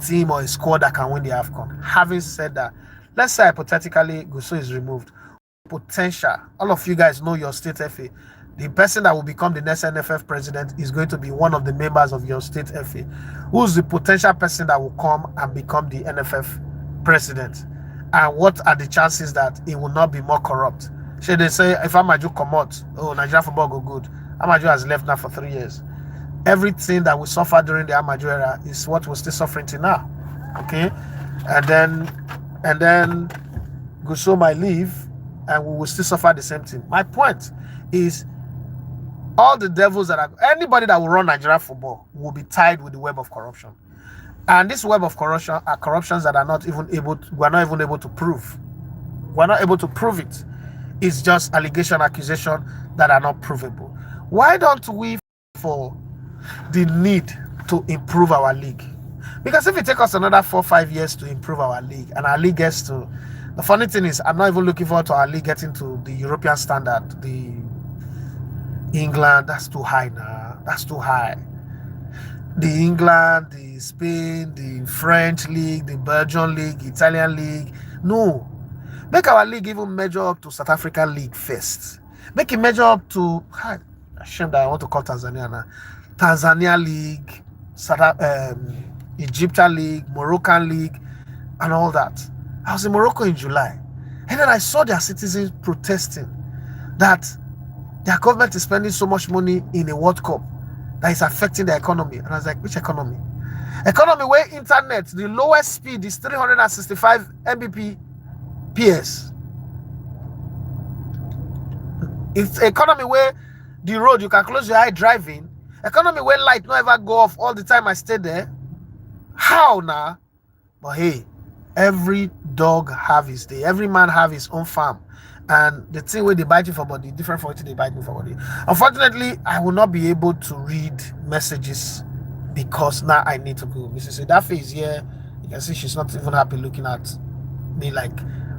Speaker 1: team or a squad that can win the AFCON. Having said that, let's say hypothetically Guso is removed. Potential. All of you guys know your state FA. The person that will become the next NFF president is going to be one of the members of your state FA. Who's the potential person that will come and become the NFF president? And what are the chances that it will not be more corrupt? Should they say, if Amaju come out, oh, Nigeria football go good. Amaju has left now for 3 years. Everything that we suffered during the Amaju era is what we're still suffering till now. Okay? And then Guso might leave and we will still suffer the same thing. My point is all the devils anybody that will run Nigeria football will be tied with the web of corruption. And this web of corruption are corruptions that we're not even able to prove. We're not able to prove it. It's just accusation that are not provable. Why don't we for the need to improve our league. Because if it takes us another 4-5 years to improve our league, and our league gets to, the funny thing is, I'm not even looking forward to our league getting to the European standard. The England, that's too high now. That's too high. The England, the Spain, the French league, the Belgian league, Italian league. No. Make our league even measure up to South African league first. Make it measure up to, shame that I want to call Tanzania now. Tanzania league, Egyptian league, Moroccan league, and all that. I was in Morocco in July, and then I saw their citizens protesting that their government is spending so much money in a World Cup that is affecting the economy. And I was like, which economy? Economy where internet, the lowest speed is 365 Mbps. It's economy where the road, you can close your eye driving. Economy where light not ever go off all the time I stay there. How now? But hey, every dog have his day. Every man have his own farm. And the thing where they bite you for body, different from what they bite me for body. Unfortunately, I will not be able to read messages because now I need to go. Mrs. Edafe is here. You can see she's not even happy looking at me like,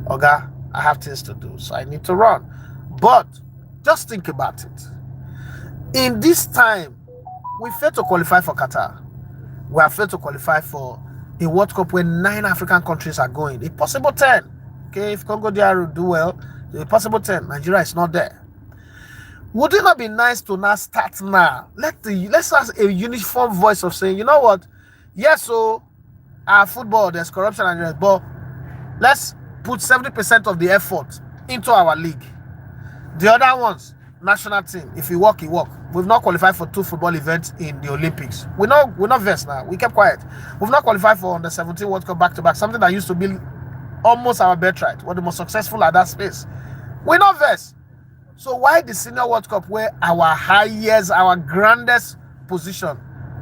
Speaker 1: Oga, I have things to do, so I need to run. But just think about it. In this time, we failed to qualify for Qatar. We have failed to qualify for a World Cup where 9 African countries are going. A possible 10. Okay, if Congo DR do well, a possible 10. Nigeria is not there. Would it not be nice to now start now? Let's have a uniform voice of saying, you know what? Yes, so our football, there's corruption and rest, but let's put 70% of the effort into our league. The other ones, national team, if we work, we work. We've not qualified for 2 football events in the Olympics. We're not versed now. We kept quiet. We've not qualified for under 17 World Cup back-to-back, something that used to be almost our birthright. We're the most successful at that space. We're not versed. So why the Senior World Cup, where our highest, our grandest position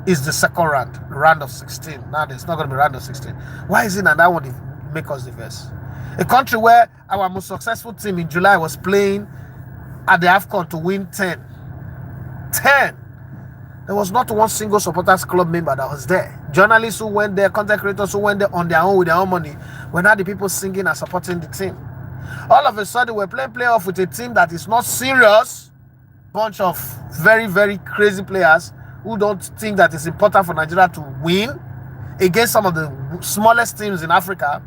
Speaker 1: is the second round of 16? Now it's not going to be round of 16. Why is it that one make us the best? A country where our most successful team in July was playing at the AFCON to win 10. There was not one single supporters club member that was there. Journalists who went there, content creators who went there on their own with their own money, were not the people singing and supporting the team. All of a sudden, we're playing playoff with a team that is not serious. Bunch of very, very crazy players who don't think that it's important for Nigeria to win against some of the smallest teams in Africa.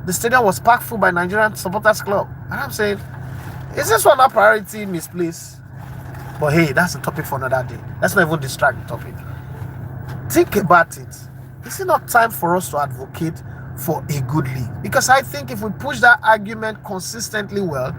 Speaker 1: The stadium was packed full by Nigerian supporters club. And I'm saying, is this one a priority misplaced? But hey, that's a topic for another day. Let's not even distract the topic. Think about it. Is it not time for us to advocate for a good league? Because I think if we push that argument consistently well,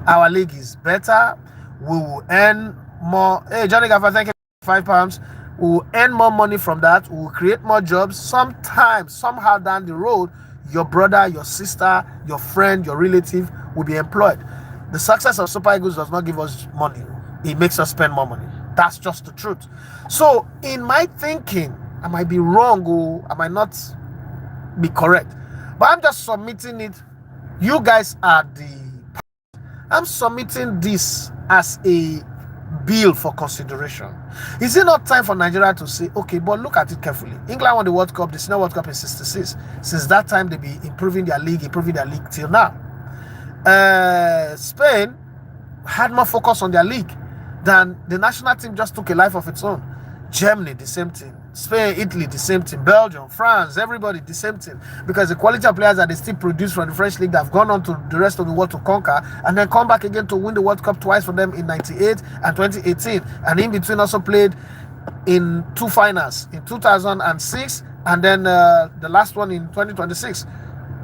Speaker 1: our league is better. We will earn more. Hey, Johnny Gaffer, thank you for £5. We will earn more money from that. We will create more jobs. Sometime, somehow down the road, your brother, your sister, your friend, your relative will be employed. The success of Super Eagles does not give us money. It makes us spend more money. That's just the truth. So in my thinking, I might be wrong or I might not be correct, but I'm just submitting it. You guys are I'm submitting this as a bill for consideration. Is it not time for Nigeria to say, okay, but look at it carefully. England won the World Cup, the Senior World Cup in 66. Since that time, they be improving their league till now. Spain had more focus on their league than the national team just took a life of its own. Germany, the same thing. Spain, Italy, the same thing. Belgium, France, everybody, the same thing. Because the quality of players that they still produce from the French league that have gone on to the rest of the world to conquer and then come back again to win the World Cup twice for them in 98 and 2018. And in between also played in 2 finals in 2006 and then the last one in 2026.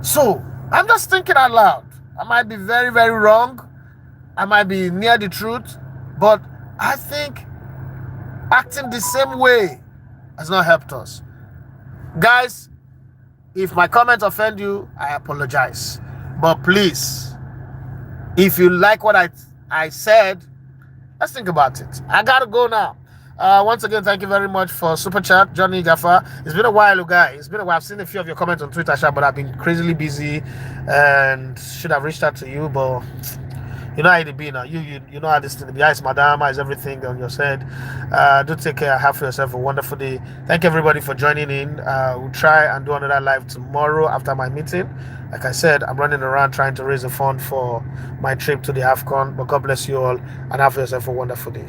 Speaker 1: So I'm just thinking out loud. I might be very, very wrong. I might be near the truth. But I think acting the same way has not helped us. Guys, if my comments offend you, I apologize. But please, if you like what I said, let's think about it. I gotta go now. Once again, thank you very much for Super Chat, Johnny Gaffer. It's been a while, guys. It's been a while. I've seen a few of your comments on Twitter, but I've been crazily busy and should have reached out to you, but You know how it be now. You know how this thing be. How is madam? How is everything on your side? Do take care. Have for yourself a wonderful day. Thank everybody for joining in. We'll try and do another live tomorrow after my meeting. Like I said, I'm running around trying to raise a fund for my trip to the AFCON. But God bless you all and have for yourself a wonderful day.